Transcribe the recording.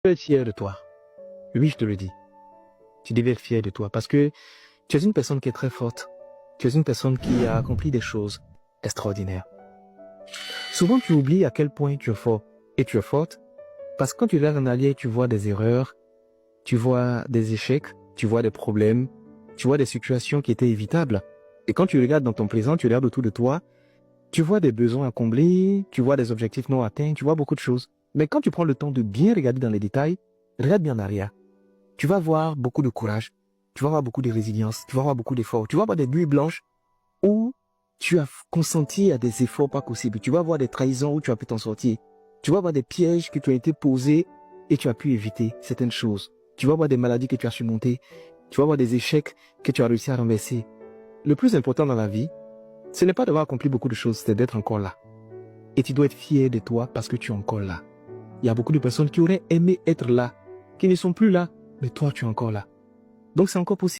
peux être fier de toi. Oui, je te le dis. Tu devais être fier de toi parce que tu es une personne qui est très forte. Tu es une personne qui a accompli des choses extraordinaires. Souvent, tu oublies à quel point tu es fort et tu es forte parce que quand tu regardes en arrière, tu vois des erreurs, tu vois des échecs, tu vois des problèmes, tu vois des situations qui étaient évitables. Et quand tu regardes dans ton présent, tu regardes autour de toi, tu vois des besoins à combler, tu vois des objectifs non atteints, tu vois beaucoup de choses. Mais quand tu prends le temps de bien regarder dans les détails, regarde bien en arrière. Tu vas voir beaucoup de courage, tu vas voir beaucoup de résilience, tu vas voir beaucoup d'efforts, tu vas voir des nuits blanches où tu as consenti à des efforts pas possibles, tu vas voir des trahisons où tu as pu t'en sortir, tu vas voir des pièges qui t'ont été posés et tu as pu éviter certaines choses, tu vas voir des maladies que tu as surmontées, tu vas voir des échecs que tu as réussi à renverser. Le plus important dans la vie, ce n'est pas d'avoir accompli beaucoup de choses, c'est d'être encore là. Et tu dois être fier de toi parce que tu es encore là. Il y a beaucoup de personnes qui auraient aimé être là, qui ne sont plus là, mais toi tu es encore là. Donc c'est encore possible.